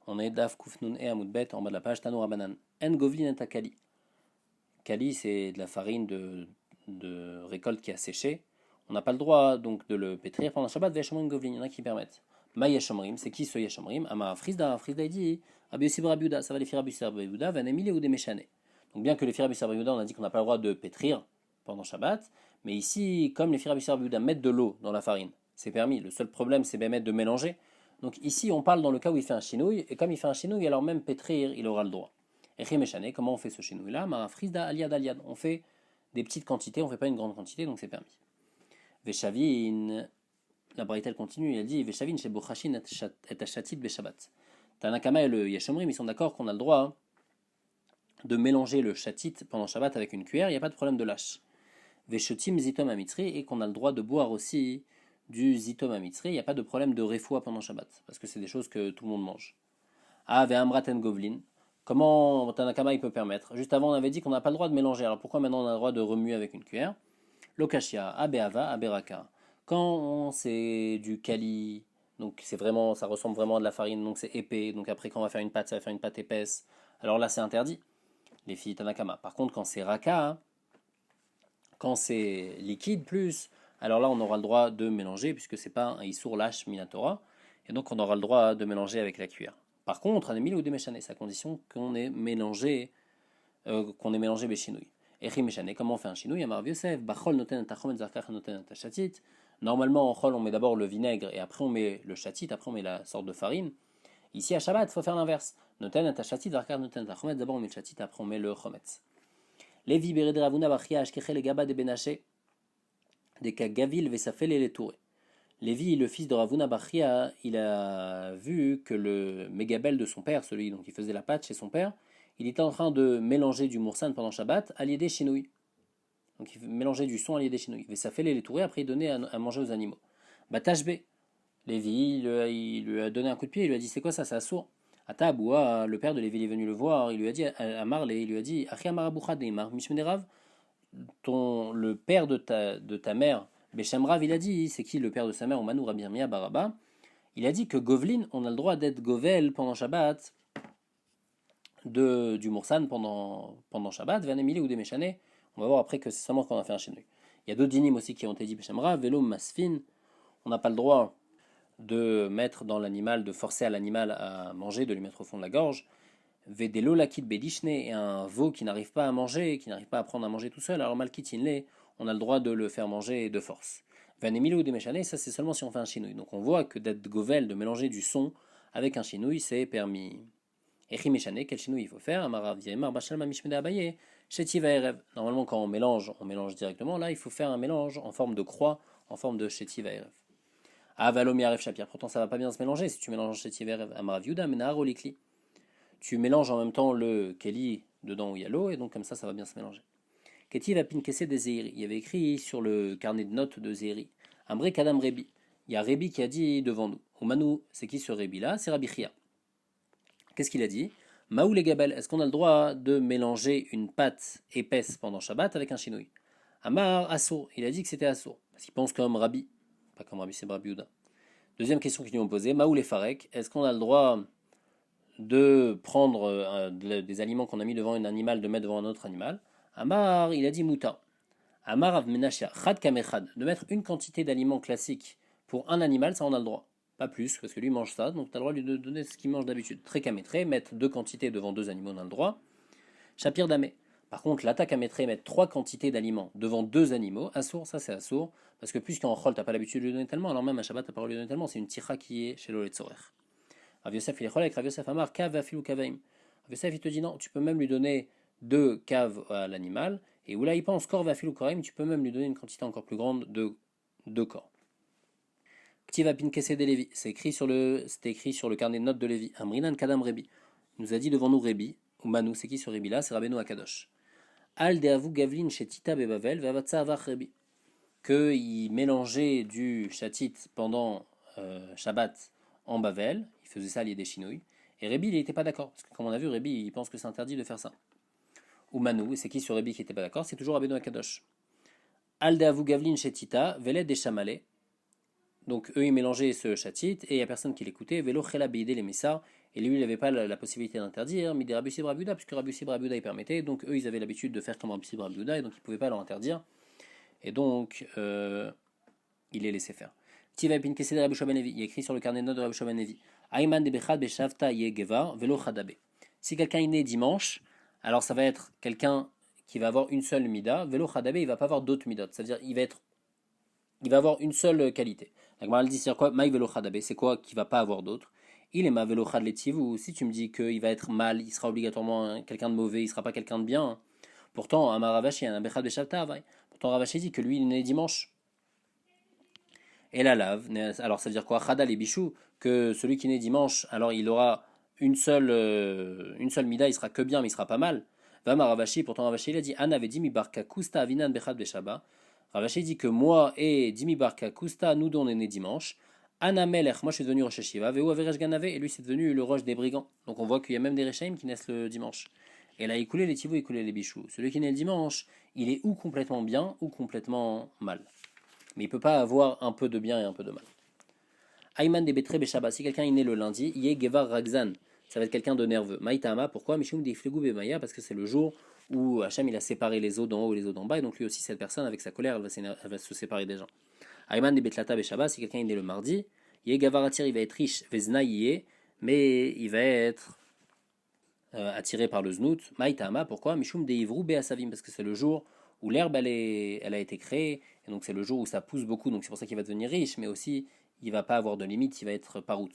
On est Daf Kufnun et Amoudbet en bas de la page Tanoura Banan. En Govlin et Kali. Kali, c'est de la farine de récolte qui a séché. On n'a pas le droit donc de le pétrir pendant Shabbat. Veshamrim Govlin, il y en a qui permettent. Ma Yeshamrim, c'est qui ce Yeshamrim? Amar Frisda, Frisda dit Rabbi Yossi bar Rabbi Yehuda, ça va les filles Rabbi Yossi bar Rabbi Yehuda, Vanemile ou des Meshane. Donc bien que les filles Rabbi Yossi bar Rabbi Yehuda, on a dit qu'on n'a pas le droit de pétrir pendant Shabbat, mais ici, comme les filles Rabbi Yossi bar Rabbi Yehuda mettent de l'eau dans la farine, c'est permis. Le seul problème, c'est bien mettre de mélanger. Donc ici, on parle dans le cas où il fait un chinouille, et comme il fait un chinouille, alors même pétrir, il aura le droit. Et Meshane, comment on fait ce chinouille-là? Ma Frisda aliad aliad. On fait des petites quantités, on ne fait pas une grande quantité, donc c'est permis. Veshavin, la Braïta continue, il a dit Veshavin chez Bochachin et Achatit Beshabbat. Tanakama et le Yeshomrim, ils sont d'accord qu'on a le droit de mélanger le chatit pendant Shabbat avec une cuillère, il n'y a pas de problème de lâche. Veshotim zitom amitzri, et qu'on a le droit de boire aussi du zitom amitzri, il n'y a pas de problème de refoua pendant Shabbat, parce que c'est des choses que tout le monde mange. Ah, ve'amraten govlin. Comment Tanakama il peut permettre? Juste avant, on avait dit qu'on n'a pas le droit de mélanger. Alors pourquoi maintenant on a le droit de remuer avec une cuillère? Lokashia, abeava, aberaka. Quand c'est du kali, donc c'est vraiment, ça ressemble vraiment à de la farine, donc c'est épais. Donc après, quand on va faire une pâte, ça va faire une pâte épaisse. Alors là, c'est interdit, les filles Tanakama. Par contre, quand c'est raka, quand c'est liquide plus, alors là, on aura le droit de mélanger, puisque c'est pas un issour lâche minatora, et donc on aura le droit de mélanger avec la cuillère. Par contre, un émile ou des méchanés, c'est à condition qu'on ait mélangé béchinouille. Echi méchané, comment on fait un chinouille? Amar Yosef, bachol noten tachom zarkach noten tachatit. Normalement, en chol, on met d'abord le vinaigre et après on met le chatit, après on met la sorte de farine. Ici à Shabbat, il faut faire l'inverse. Noten tachatit zarkach noten tachometz, d'abord on met le chatit, après on met le chometz. Levi bered ravuna bachia ashkeche le gaba de benaché, de kagavil vesafel et les tourés. Lévi, le fils de Ravuna Bachia, il a vu que le mégabel de son père, celui dont il faisait la pâte chez son père, il était en train de mélanger du moursan pendant Shabbat à l'idée chinouille. Donc il mélangeait du son à l'idée chinouille. Et ça fait les tourés, après il donnait à manger aux animaux. Bah Tashbe, Lévi, il lui a donné un coup de pied, il lui a dit c'est quoi ça, c'est assourd. Ataboua, le père de Lévi est venu le voir, il lui a dit à Marley, il lui a dit Achia Maraboucha Deimar, Mishmederav, le père de ta mère, Beshem Rav, il a dit, c'est qui le père de sa mère, Omanu Rabbi Yirmiyah Baraba, il a dit que Govlin, on a le droit d'être Govel pendant Shabbat, du Moursan pendant Shabbat, Vanemili ou des Méchané. On va voir après que c'est seulement quand on a fait un chénouille. Il y a d'autres dynimes aussi qui ont été dit Beshem Rav, Velo Masfin, on n'a pas le droit de mettre dans l'animal, de forcer à l'animal à manger, de lui mettre au fond de la gorge. Vedelo lakit bedishne, et un veau qui n'arrive pas à manger, qui n'arrive pas à prendre à manger tout seul, alors malkitinle, on a le droit de le faire manger de force. Vanemilo ou des méchanés, ça c'est seulement si on fait un chinouille. Donc on voit que d'être govel, de mélanger du son avec un chinouille, c'est permis. Echi méchané, quel chinouille il faut faire? Amarav yemar bachalma mishmede abaye, shetiva erev. Normalement quand on mélange directement. Là il faut faire un mélange en forme de croix, en forme de shetiva erev. Avalomi arev shapir. Pourtant ça va pas bien se mélanger si tu mélanges shetiva erev. Amarav yuda menar olikli. Tu mélanges en même temps le keli dedans où il y a l'eau, et donc comme ça va bien se mélanger. Ketiv apin kesse des Zéhiri. Il y avait écrit sur le carnet de notes de Zéhiri. Ambre kadam Rebi. Il y a Rebi qui a dit devant nous. Oumanu, c'est qui ce Rebi là? C'est Rabbi Chia. Qu'est-ce qu'il a dit? Maou les gabel, est-ce qu'on a le droit de mélanger une pâte épaisse pendant Shabbat avec un chinouille? Amar Assour, il a dit que c'était Assour. Parce qu'il pense comme Rabbi. Pas comme Rabbi, c'est Rabbi Ouda. Deuxième question qu'ils lui ont posée. Maou les farek, est-ce qu'on a le droit de prendre des aliments qu'on a mis devant un animal, de mettre devant un autre animal? Amar, il a dit Mouta. Amar avmenashia, chad kamechad, de mettre une quantité d'aliments classiques pour un animal, ça on a le droit. Pas plus, parce que lui mange ça, donc tu as le droit de lui donner ce qu'il mange d'habitude. Très kamétré, mettre deux quantités devant deux animaux, on a le droit. Shapir damé. Par contre, l'attaque à mettre trois quantités d'aliments devant deux animaux, assour, ça c'est assour, parce que puisqu'en chol t'as pas l'habitude de lui donner tellement, alors même à Shabbat t'as pas le droit de lui donner tellement, c'est une tira qui est chez l'oletzorer. Rav Yosef il est cholek, Rav Yosef Amar, kav afilou kavaim. Rav Yosef il te dit non, tu peux même lui donner deux caves à l'animal, et où là il pense corps afilou kavaim, tu peux même lui donner une quantité encore plus grande de deux corps. Ktiva pinkese de Lévi, c'était écrit sur le carnet de notes de Lévi. Amrinan kadam Rebi. Il nous a dit devant nous Rebi, ou Manu, c'est qui ce Rebi là? C'est Rabbeinu Akadosh. Al deavu gavlin chez Tita bebavel, vavatsa avach Rebi. Qu'il mélangeait du chatit pendant Shabbat en Bavel, il faisait ça à l'idée des chinouilles, et Rebi il n'était pas d'accord, parce que comme on a vu, Rebi il pense que c'est interdit de faire ça. Ou Manu, et c'est qui ce Rebi qui n'était pas d'accord? C'est toujours Rabbeinu Akadosh. Al deavu gavlin chez Tita, veled des chamalais. Donc eux ils mélangeaient ce chatit, et il n'y a personne qui l'écoutait, velo chela beide les messar, et lui il n'avait pas la possibilité d'interdire, mais des Rabbi Yossi Rabbi Yehuda, puisque Rabbi Yossi Rabbi Yehuda il permettait, donc eux ils avaient l'habitude de faire comme Rabbi Yossi Rabbi Yehuda, et donc ils ne pouvaient pas leur interdire, et donc il les laissait faire. Tiva Pin Kesed Rabbi Shua ben Levi, il y a écrit sur le carnet de notes de Rabbi Shua ben Levi, Ayman de Bechad Beshavta Yegevar Velo Chadabe. Si quelqu'un est né dimanche, alors ça va être quelqu'un qui va avoir une seule mida, Velo Chadabe, il va pas avoir d'autres midot, c'est-à-dire il va avoir une seule qualité. La Gemara dit c'est quoi Maï Velo Chadabe, c'est quoi qui va pas avoir d'autres. Il est ma Velo Chad Letiv, ou si tu me dis qu'il va être mal, il sera obligatoirement quelqu'un de mauvais, il sera pas quelqu'un de bien. Pourtant, Amar Ravashi, un Bechad Beshavta Avai. Pourtant Ravashi dit que lui il est né dimanche. Et la lave, alors ça veut dire quoi Chadal et Bichou, que celui qui naît dimanche, alors il aura une seule mida, il sera que bien, mais il sera pas mal. Vama Ravashi, pourtant Ravashi il a dit Anna avait dit mi barka kusta avinan bechad beshaba. Ravashi dit que moi et Dimi barka kusta, nous deux on est né dimanche. Anna Melech, moi je suis devenu Rosh Hashiva, Veu Averesh Ganave, et lui c'est devenu le Roche des brigands. Donc on voit qu'il y a même des Rechaim qui naissent le dimanche. Et là, il coulait les tivous, il coulait les bichous. Celui qui naît le dimanche, il est ou complètement bien ou complètement mal. Mais il ne peut pas avoir un peu de bien et un peu de mal. Ayman de Betre Beshaba, si quelqu'un est né le lundi, Yé Gevar Ragzan, ça va être quelqu'un de nerveux. Maïtama, pourquoi Mishum de Iflegou Bemaya, parce que c'est le jour où Hachem il a séparé les eaux d'en haut et les eaux d'en bas, et donc lui aussi, cette personne, avec sa colère, elle va se séparer des gens. Ayman de Betlata Beshaba, si quelqu'un est né le mardi, Yé Gavar Atir, il va être riche, Vezna Yé, mais il va être attiré par le znout. Maïtama, pourquoi Mishum de Ivrou Beasavim, parce que c'est le jour où l'herbe elle a été créée, et donc c'est le jour où ça pousse beaucoup, donc c'est pour ça qu'il va devenir riche, mais aussi il va pas avoir de limite, il va être parouts.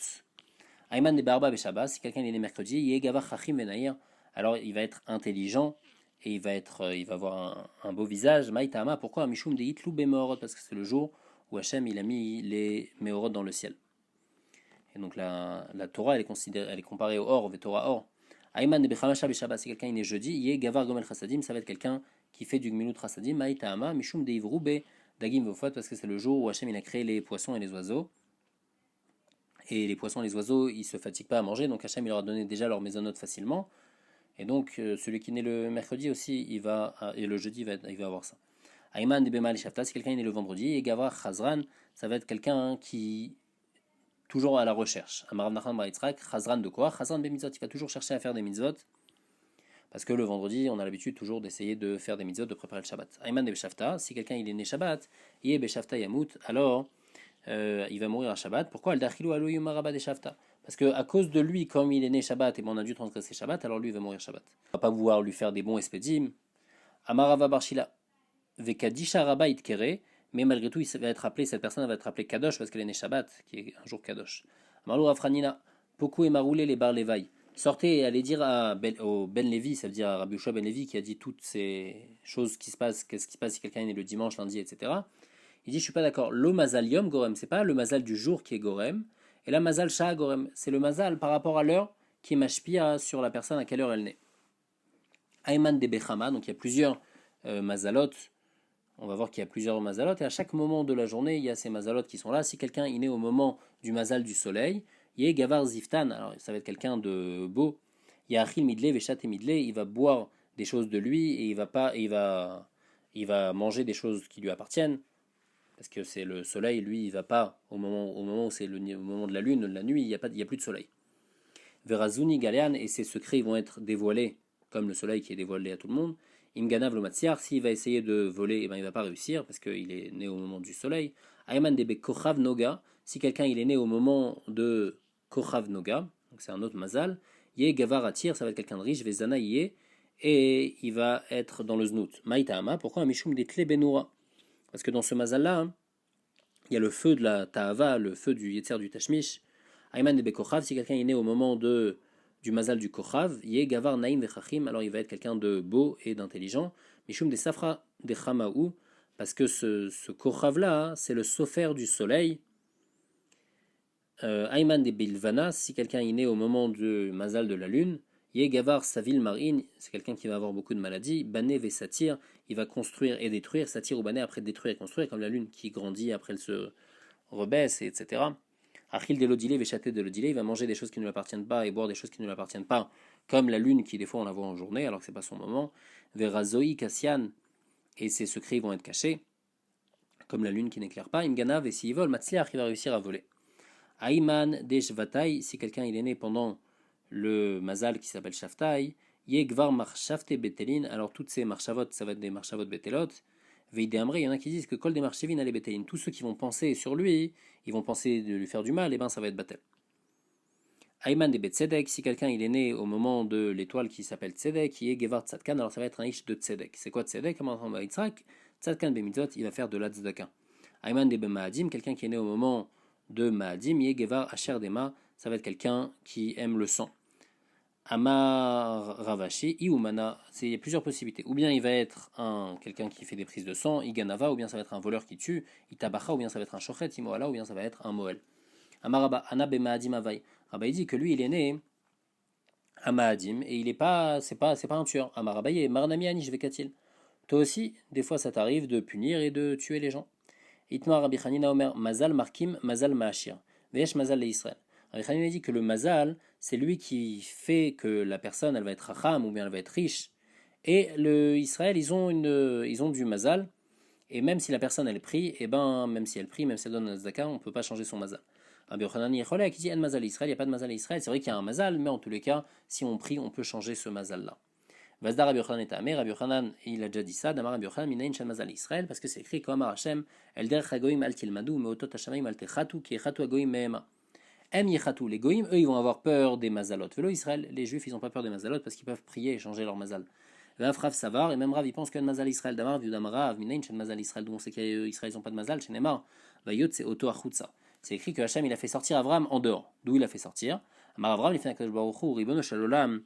Ayman de Barba Beshabas, si quelqu'un est né mercredi, Yegava Chachim Venaïr, alors il va être intelligent et il va avoir un beau visage. Maïtama, pourquoi Mishum de Hitlou Bemeorot, parce que c'est le jour où Hachem il a mis les Meorot dans le ciel. Et donc la Torah elle est comparée au or, au Torah or. Ayman de Bechamasha Beshabas, si quelqu'un est né jeudi, Yegavar Gomel Chassadim, ça va être quelqu'un qui fait du Gmilut Chassadim. Maïtama, Mishum de Ivroube Dagim Vofot, parce que c'est le jour où Hachem il a créé les poissons et les oiseaux. Et les poissons et les oiseaux, ils ne se fatiguent pas à manger, donc Hachem il leur a donné déjà leur maisonnote facilement. Et donc celui qui naît le mercredi aussi, et le jeudi il va avoir ça. Ayman de Bemal Shafta, si quelqu'un est né le vendredi, et Gavra Chazran, ça va être quelqu'un qui toujours à la recherche. Amarav Nachman Bar Yitzhak, Chazran de quoi Chazran be mitzvot, il va toujours chercher à faire des mitzvot. Parce que le vendredi, on a l'habitude toujours d'essayer de faire des mitzvot, de préparer le Shabbat. Ayman de Beshafta, si quelqu'un il est né Shabbat, Yé Beshafta Yamut, alors il va mourir à Shabbat. Pourquoi Parce que à cause de lui, comme il est né Shabbat et on a dû transgresser Shabbat, alors lui il va mourir Shabbat. On va pas pouvoir lui faire des bons espédim. Amarava Barshila, Vekadisha Rabba Itkere, mais malgré tout, cette personne va être appelée Kadosh parce qu'elle est née Shabbat, qui est un jour Kadosh. Amarou Afranina, Poku et Maroulé les Bar Levaï. Sortez et allez dire au Ben Levi, ça veut dire à Rabbi Yoshua Ben Levi qui a dit toutes ces choses qui se passent, qu'est-ce qui se passe si quelqu'un est né le dimanche, lundi, etc. Il dit je suis pas d'accord. Lo mazal yom gorem, c'est pas le mazal du jour qui est gorem, et la mazal shah gorem, c'est le mazal par rapport à l'heure qui mashpia sur la personne à quelle heure elle naît. Ayman de Bechama, donc il y a plusieurs mazalot. On va voir qu'il y a plusieurs mazalot et à chaque moment de la journée il y a ces mazalot qui sont là. Si quelqu'un est né au moment du mazal du soleil, il y a Gavar Ziftan, alors ça va être quelqu'un de beau. Il y a Achil Midle, Veshat et Midle, il va boire des choses de lui et il va manger des choses qui lui appartiennent. Parce que c'est le soleil, lui, il va pas au moment où c'est au moment de la lune, la nuit, il y a plus de soleil. Verazuni Galean, et ses secrets vont être dévoilés, comme le soleil qui est dévoilé à tout le monde. Imganav Lomatsiar, s'il va essayer de voler, eh ben, il ne va pas réussir, parce qu'il est né au moment du soleil. Ayman Debe Kochav Noga, si quelqu'un il est né au moment de Kochav Noga, donc c'est un autre mazal, Ye Gavar Atir, ça va être quelqu'un de riche, Vezana Ye, et il va être dans le znout. Maïtama, pourquoi Mishum des Tle Benoura? Parce que dans ce mazal-là, hein, il y a le feu de la Ta'ava, le feu du Yetzer du Tashmish. Ayman de Bekochav, si quelqu'un est né au moment du mazal du Kochav, Yé Gavar Naïm Vechachim, alors il va être quelqu'un de beau et d'intelligent. Mishum de Safra de Chamaou, parce que ce Kochav-là, c'est le sofer du soleil. Ayman de Bilvana, si quelqu'un est né au moment du mazal de la lune, Yé Gavar Savil Marine, c'est quelqu'un qui va avoir beaucoup de maladies. Bané Vesatir, il va construire et détruire. Satir ou Bané après détruire et construire, comme la lune qui grandit, après elle se rebaisse, etc. Achil de l'odilé, Véchaté de l'odilé, il va manger des choses qui ne lui appartiennent pas et boire des choses qui ne lui appartiennent pas, comme la lune qui des fois on la voit en journée alors que c'est pas son moment. Verazoi Kassian, et ses secrets vont être cachés, comme la lune qui n'éclaire pas. Imganav, et s'il vole, Matzliach, il va réussir à voler. Ayman Deshvatai, si quelqu'un il est né pendant le mazal qui s'appelle Shaftai, Yegvar Marchavte Betelin, alors toutes ces marchavot, ça va être des marchavot Betelot. Veide Amré, il y en a qui disent que Kol des marchevin allez Betelin, tous ceux qui vont penser sur lui, ils vont penser de lui faire du mal, et ben ça va être Batel. Ayman de Betzedek, si quelqu'un il est né au moment de l'étoile qui s'appelle Tzedek, il est Gevar Tzadkan, alors ça va être un ish de Tzedek. C'est quoi Tzedek? Tzadkan Bemitzot, il va faire de la Tzedaka. Ayman de Maadim, quelqu'un qui est né au moment de Maadim, il est Gevar Asher Dema, ça va être quelqu'un qui aime le sang. Amar Ravashi, Iumana, il y a plusieurs possibilités. Ou bien il va être quelqu'un qui fait des prises de sang, Iganava, ou bien ça va être un voleur qui tue, Itabacha, ou bien ça va être un Shochet, Imoala, ou bien ça va être un Moël. Amaraba, Anabe Maadim Avai. Rabba il dit que lui il est né à Maadim et il est pas, c'est pas un tueur. Amaraba il est Marnami Anishvekatil. Toi aussi, des fois ça t'arrive de punir et de tuer les gens. Itmar Rabbi Chanina Omer, Mazal Markim, Mazal Maashir. Veyesh Mazal le Israël. Rabbi Chanina dit que le Mazal, c'est lui qui fait que la personne, elle va être racham ou bien elle va être riche. Et le Israël, ils ont du Mazal. Et même si la personne, elle prie, et ben, même si elle prie, même si elle donne un zaka, on ne peut pas changer son Mazal. Rabbi Yochanan Yecholek qui dit en Mazal Israël, il n'y a pas de Mazal Israël. C'est vrai qu'il y a un Mazal, mais en tous les cas, si on prie, on peut changer ce Mazal-là. Vazdar Rabbi Yochanan est amé, Rabbi Yochanan, il a déjà dit ça, Damar Rabbi Yochanan, Minayin Shan Mazal Israël, parce que c'est écrit comme Hashem, El Derech Hagoyim Al Tilmadu, Meotot Hashamayim Al Techatu, Ki Echatu Hagoyim Mehema. Em Yechatu, les Goyim, eux, ils vont avoir peur des Mazalot. Velo Israël, les Juifs, ils n'ont pas peur des Mazalot parce qu'ils peuvent prier et changer leur Mazal. Rav Savar, et même Rav, il pense qu'un Mazal Israël, Damar, Viudam Rav, Minayin Shan Mazal Israël, d'où on sait qu'Israël, ils n'ont pas de Mazal, chez Neymar, Vayot, c'est Oto Achutza. C'est écrit que Hachem il a fait sortir Avram en dehors. D'où il a fait sortir? Amar Avram, il fait un Kadosh Baruch Hu, Ribono Shalolam,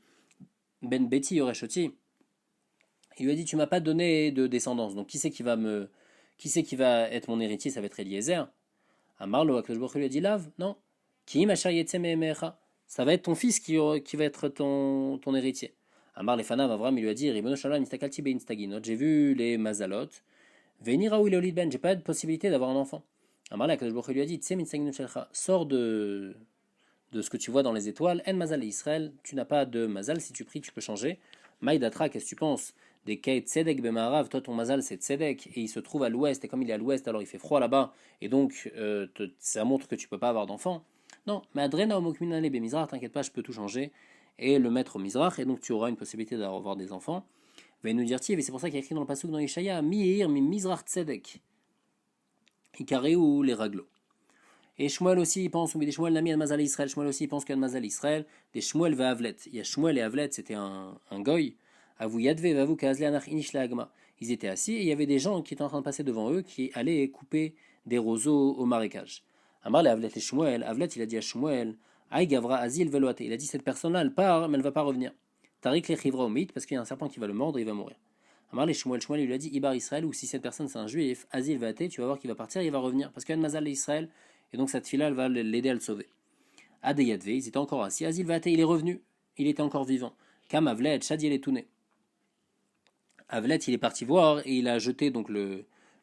Ben Beti Yoreshoti. Il lui a dit tu m'as pas donné de descendance. Donc qui c'est qui va être mon héritier? Ça va être Eliezer. Amar Lo Kadosh Baruch Hu lui a dit Lav, non. Ki Machar Yetze Me'emecha. Ça va être ton fils qui va être ton héritier. Amar Lefanav Avram il lui a dit Ribono Shalolam Nistakalti Bein Staginot. J'ai vu les Mazalot. Veni Raoui Leolid Ben. J'ai pas de possibilité d'avoir un enfant. Amar la Kadosh Baruch Hu lui a dit sors de ce que tu vois dans les étoiles. En mazal et Israël, tu n'as pas de mazal, si tu pries, tu peux changer. Maïdatra, qu'est-ce que tu penses? Des Kei Tzedek Bemarav, toi ton mazal c'est Tzedek, et il se trouve à l'ouest, et comme il est à l'ouest, alors il fait froid là-bas, et donc ça montre que tu peux pas avoir d'enfant. Non, mais Adrena Omokminale Bemizrach, t'inquiète pas, je peux tout changer, et le mettre au Mizrach, et donc tu auras une possibilité d'avoir des enfants. Va nous dire et c'est pour ça qu'il y a écrit dans le pasuk dans Ishaïa, Mi'ir mi Mizrach Tzedek. Ikaré ou les raglos. Et Shmuel aussi, il pense, mais des Shmuel Nami al-Mazal Israël, Shmuel aussi, il pense qu'il y a Mazal Israël, des Shmuel va Avlet. Il y a Shmuel et Avlet, c'était un goy. Avou Yadve, Vavou Kazle Anach Inish Lagma. Ils étaient assis et il y avait des gens qui étaient en train de passer devant eux qui allaient couper des roseaux au marécage. Amar le Avlet et Shmuel, Avlet il a dit à Shmuel, Aïe Gavra Azil Veloate. Il a dit cette personne-là, elle part, mais elle ne va pas revenir. Tarik le Chivra Omit, parce qu'il y a un serpent qui va le mordre et il va mourir. Amar les Shmuel, il lui a dit Ibar Israël, ou si cette personne c'est un juif, Azil Veate, tu vas voir qu'il va partir et il va revenir. Parce qu'il y a une Mazal Israël. Et donc cette fille-là, elle va l'aider à le sauver. Adeyadve, ils étaient encore assis. Azil Vate, il est revenu. Il était encore vivant. Kam Avlet, Shadi est touné. Avlet, il est parti voir et il a jeté donc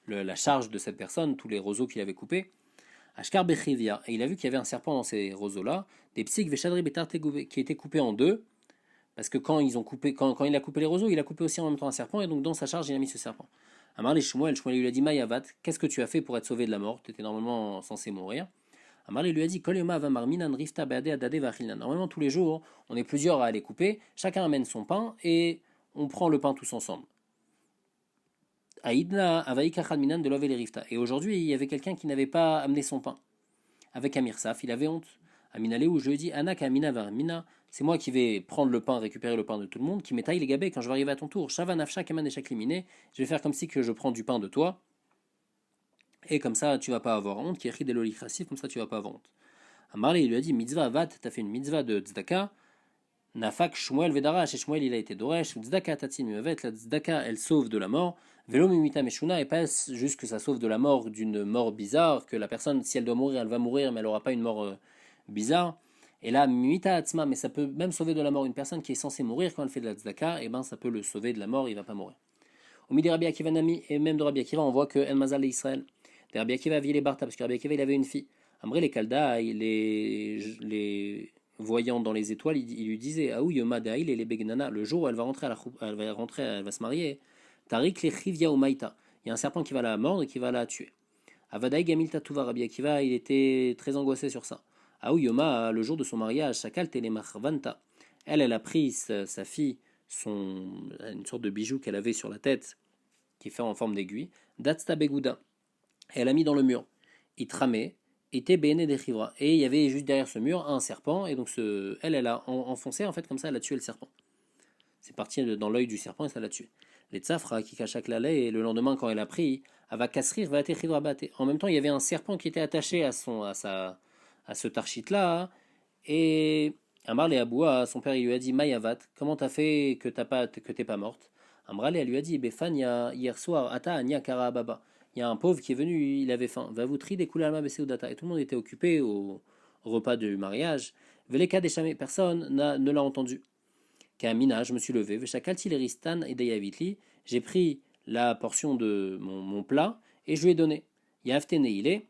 la charge de cette personne, tous les roseaux qu'il avait coupés. Ashkar Bechivia, et il a vu qu'il y avait un serpent dans ces roseaux-là, des psych Veshadri Betartegouvé, qui étaient coupés en deux. Parce que quand il a coupé les roseaux, il a coupé aussi en même temps un serpent, et donc dans sa charge, il a mis ce serpent. Amar les Shmuel lui a dit Mayavat, qu'est-ce que tu as fait pour être sauvé de la mort? Tu étais normalement censé mourir. Amar lui a dit Kol Avamar Minan Rifta Beade Adade Vachilnan. Normalement, tous les jours, on est plusieurs à aller couper, chacun amène son pain et on prend le pain tous ensemble. Aïdna Avaïkachad Minan de Love les Rifta. Et aujourd'hui, il y avait quelqu'un qui n'avait pas amené son pain. Avec Amirsaf, il avait honte. Aminale où je lui ai dit Anak Amina Varmina, c'est moi qui vais prendre le pain, récupérer le pain de tout le monde, qui m'étaille les gabés quand je vais arriver à ton tour. Shava Nafsha Kaman et Shaklimine, je vais faire comme si que je prends du pain de toi, et comme ça tu vas pas avoir honte, qui est ri de l'olichasif, comme ça tu vas pas avoir honte. Amarli il lui a dit Mitzvah Vat, t'as fait une mitzvah de tzedaka, Nafak Shmuel Vedarash, et Shmuel il a été Doresh, tzedaka Tatin Muvet, la tzedaka elle sauve de la mort, Velo Mimita Meshuna, et pas juste que ça sauve de la mort d'une mort bizarre, que la personne, si elle doit mourir, elle va mourir, mais elle aura pas une mort bizarre. Et là, Mimita Atzma, mais ça peut même sauver de la mort une personne qui est censée mourir quand elle fait de la tzedaka, et ben ça peut le sauver de la mort, il va pas mourir. Au milieu de Rabbi Akiva Nami, et même de Rabbi Akiva, on voit que El Mazal et Israël. De Rabbi Akiva avait les Barta, parce que Rabbi Akiva il avait une fille. Amré les Kalda, les voyant dans les étoiles, il lui disait Aou Yoma Daïl et les Begnana, le jour où elle va rentrer, elle va se marier, Tarik les Chivia ou Maïta. Il y a un serpent qui va la mordre et qui va la tuer. Avadaï Gamil Tatouva, Rabbi Akiva, il était très angoissé sur ça. Aou Yoma, le jour de son mariage, Shakal Telemachvanta. Elle a pris sa fille, une sorte de bijou qu'elle avait sur la tête, qui est fait en forme d'aiguille, Datsta Begouda. Elle l'a mis dans le mur. Il tramait, était Béné des Chivra. Et il y avait juste derrière ce mur un serpent, et donc elle a enfoncé, en fait, comme ça, elle a tué le serpent. C'est parti dans l'œil du serpent et ça l'a tué. Les tsafra qui cacha la lait, et le lendemain, quand elle a pris, Ava Kasrir va être. En même temps, il y avait un serpent qui était attaché à ce tarchit-là, et Amar et Aboua, son père, il lui a dit Mayavat, comment t'as fait que t'es pas morte? Amrale, elle lui a dit Befania, hier soir, Ata Anya Kara Baba. Il y a un pauvre qui est venu, il avait faim. Va vous tri des Kulama Beseudata. Et tout le monde était occupé au repas du mariage. Veleka Déchamé, personne ne l'a entendu. Kamina, je me suis levé. Veshakalti Leristan et Deyavitli. J'ai pris la portion de mon plat et je lui ai donné. Yaftene il est.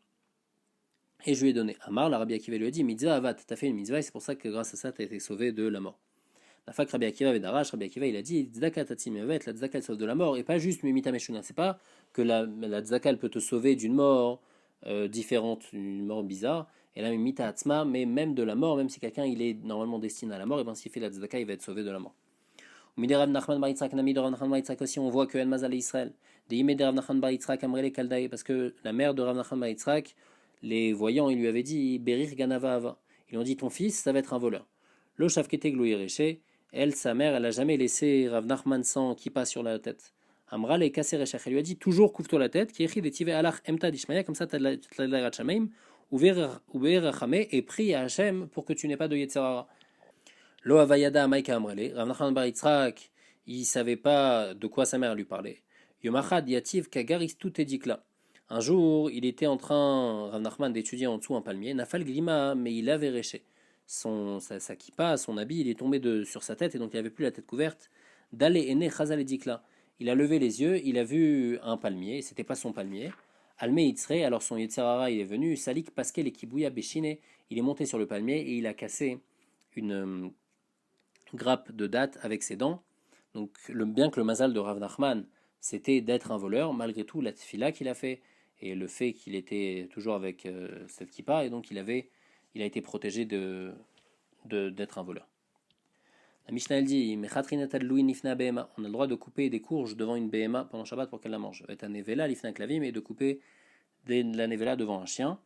Et je lui ai donné. Amar, la Rabbi Akiva lui a dit Mitzvah Avat, t'as fait une mitzvah et c'est pour ça que grâce à ça t'as été sauvé de la mort. La fac Rabbi Akiva Vedarash, Rabbi Akiva il a dit Tzedaka Tatsimevet, la Tzedaka elle sauve de la mort et pas juste Mimita Meshuna. C'est pas que la Tzedaka elle peut te sauver d'une mort différente, une mort bizarre, et la Mimita Atzma, mais même de la mort, même si quelqu'un il est normalement destiné à la mort, et bien s'il fait la Tzedaka il va être sauvé de la mort. Midi Rav Nachman Bar Yitzhak, Nami de Rav Nachman Bar Yitzhak aussi, on voit que En Mazal Israël. Des Imé de Rav Nachman Bar Yitzhak, Amrele Kaldae, parce que la mère de Rav Nachman Bar Yitzhak, les voyants, ils lui avaient dit Berir Ganava Ava. Ils lui ont dit ton fils, ça va être un voleur. Lo Shavkete Glouireche, elle, sa mère, elle a jamais laissé Rav Nachman sans kippa sur la tête. Amral et Kassereshach, elle lui a dit toujours couvre-toi la tête, qui écrit des tive alach emta dishmaya, comme ça t'as de la rachamaim, ouver rachame, et prie à Hachem pour que tu n'aies pas de Yetzerara. Lo Avayada Maïka Amrale, Rav Nachman Bar Yitzhak, il savait pas de quoi sa mère lui parlait. Yomachad Yativ Kagaris tout édikla. Un jour, il était en train, Rav Nachman, d'étudier en dessous un palmier, Nafal Grima, mais il avait réché. Sa kippa, son habit, il est tombé sur sa tête et donc il n'avait plus la tête couverte. Dale Ene Chazal Edikla. Il a levé les yeux, il a vu un palmier, et c'était pas son palmier. Alme Itzre, alors son Yetzerara, il est venu, Salik Paskel et Kibouya Beshine, il est monté sur le palmier et il a cassé une grappe de dattes avec ses dents. Donc, bien que le mazal de Rav Nachman, c'était d'être un voleur, malgré tout, la tfila qu'il a fait, et le fait qu'il était toujours avec cette kippa, et donc il a été protégé d'être un voleur. La Mishnah elle dit on a le droit de couper des courges devant une BMA pendant Shabbat pour qu'elle la mange. Et un nevela l'ifna klavim et de couper la nevela devant un chien.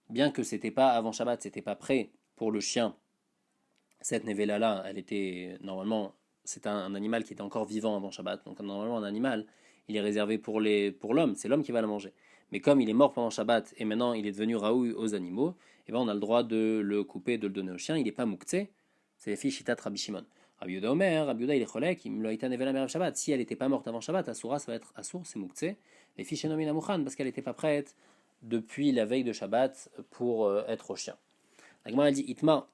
Bien que c'était pas avant Shabbat, c'était pas prêt pour le chien. Cette nevela là, elle était normalement c'est un animal qui était encore vivant avant Shabbat. Donc normalement un animal, il est réservé pour l'homme, c'est l'homme qui va le manger. Mais comme il est mort pendant Shabbat et maintenant il est devenu raoui aux animaux, et ben on a le droit de le couper, de le donner au chien. Il n'est pas mouktsé. C'est les filles Shitat Rabbi Shimon. Rabbi Yehuda Omer, Rabbi Yehuda il est cholek, il me l'a nevela merev Shabbat. Si elle n'était pas morte avant Shabbat, Asura ça va être Asur, c'est mouktsé. Les filles Shenomina Mouchan parce qu'elle n'était pas prête depuis la veille de Shabbat pour être au chien. La Gemara elle dit Itma,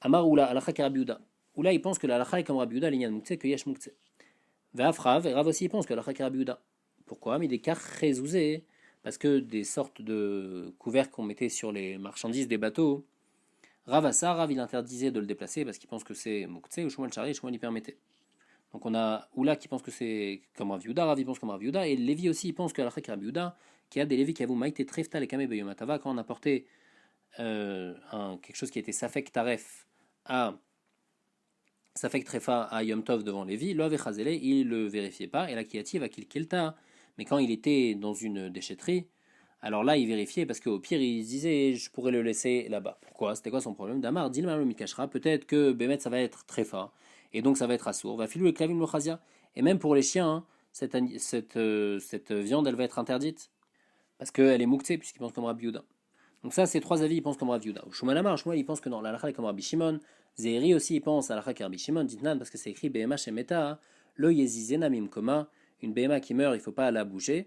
Amar Oula, Alacha Rabbi Yehuda. Oula il pense que la Alacha est comme Rabbi Yehuda, l'Inyan mouktsé, que Yesh mouktsé. Ve'afrav, et Rav aussi il pense que la Alacha Rabbi Yehuda. Pourquoi? Mais des karchezouzé, parce que des sortes de couvercles qu'on mettait sur les marchandises des bateaux. Rav Asa, Rav il interdisait de le déplacer parce qu'il pense que c'est Mouktsé, ou Shmuel Chari, Shmuel y permettait. Donc on a Oula qui pense que c'est comme Rav Yehuda, Rav il pense comme Rav Yehuda, et Lévi aussi il pense que la Rabbi Yehuda, qui a des Lévi qui avouent Maïté Trefta les Kame Beyomatava, quand on a porté quelque chose qui était Safek Taref à Safek Trefa à Yom Tov devant Lévi, Loave Chazele, il le vérifiait pas, et la Kiati va qu'il Kelta, mais quand il était dans une déchetterie, alors là, il vérifiait parce qu'au pire, il se disait je pourrais le laisser là-bas. Pourquoi? C'était quoi son problème? Damar, Dilma le Mikashra, peut-être que Bémet ça va être très fort et donc ça va être assourd. Va filer le clavim l'ochazia. Et même pour les chiens, hein, cette viande elle va être interdite parce qu'elle est mouktsé puisqu'il pense comme Rabbi Yehuda. Donc ça, ces trois avis, ils pensent comme Rabbi Yehuda. Shuman Amar, Shmuel, il pense que non, la halakha est comme Rabbi Shimon. Zéhiri aussi, il pense à la halakha Rabbi Shimon. Ditnan parce que c'est écrit Béma chez Meta, lo yezizena mimkoma, une Béma qui meurt, il faut pas la bouger.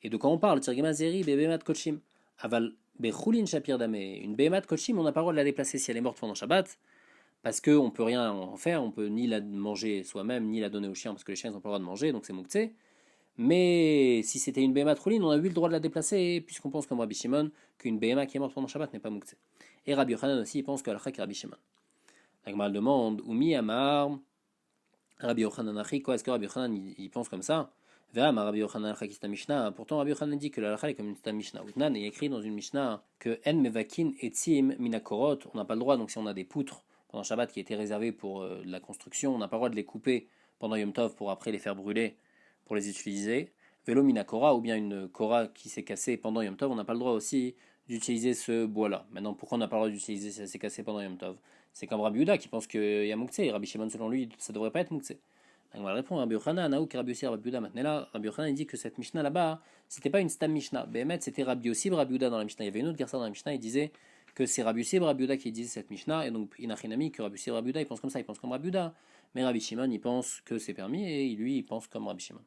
Et de quoi on parle? Tirgema Zeri, Béma de Kochim. Aval Bechulin Shapir Dame. Une Béma de Kochim, on n'a pas le droit de la déplacer si elle est morte pendant Shabbat, parce qu'on ne peut rien en faire, on peut ni la manger soi-même, ni la donner aux chiens, parce que les chiens n'ont pas le droit de manger, donc c'est mouktsé. Mais si c'était une Béma de Choulin, on a eu le droit de la déplacer, puisqu'on pense comme Rabbi Shimon, qu'une Béma qui est morte pendant Shabbat n'est pas mouktsé. Et Rabbi Yochanan aussi, il pense que Alachak est Rabbi Shimon. La Gemara demande, Oumi Amar, Rabbi Yochanan Achi, quoi, est-ce que Rabbi Yochanan il pense comme ça? Rabbi Yochanan Mishnah. Pourtant, Rabbi Yochanan dit que la halakha est comme une Mishnah. Utnan est écrit dans une Mishnah que En mevakin etzim minakorot. On n'a pas le droit, donc si on a des poutres pendant Shabbat qui était réservé pour la construction, on n'a pas le droit de les couper pendant Yom Tov pour après les faire brûler, pour les utiliser. Vélo minakora, ou bien une kora qui s'est cassée pendant Yom Tov, on n'a pas le droit aussi d'utiliser ce bois-là. Maintenant, pourquoi on n'a pas le droit d'utiliser ça s'est cassé pendant Yom Tov? C'est comme Rabbi Yehuda qui pense qu'il y a Mouktsé, et Rabbi Shimon, selon lui, ça ne devrait pas être Mouktsé. On va répondre à Rabbi Yochanan, Naouk, Rabbi Yossi, Rabbi Yehuda. Maintenant là, Rabbi Yochanan il dit que cette Mishnah là-bas, c'était pas une Stam Mishnah. Béhémet, c'était Rabbi Yossi, Rabbi Yehuda dans la Mishnah. Il y avait une autre garçon dans la Mishnah, il disait que c'est Rabbi Yossi, Rabbi Yehuda qui disait cette Mishnah, et donc Inachinami, que Rabbi Yossi, Rabbi Yehuda, il pense comme ça, il pense comme Rabbi Yehuda. Mais Rabbi Shimon, il pense que c'est permis, et lui, il pense comme Rabbi Shimon.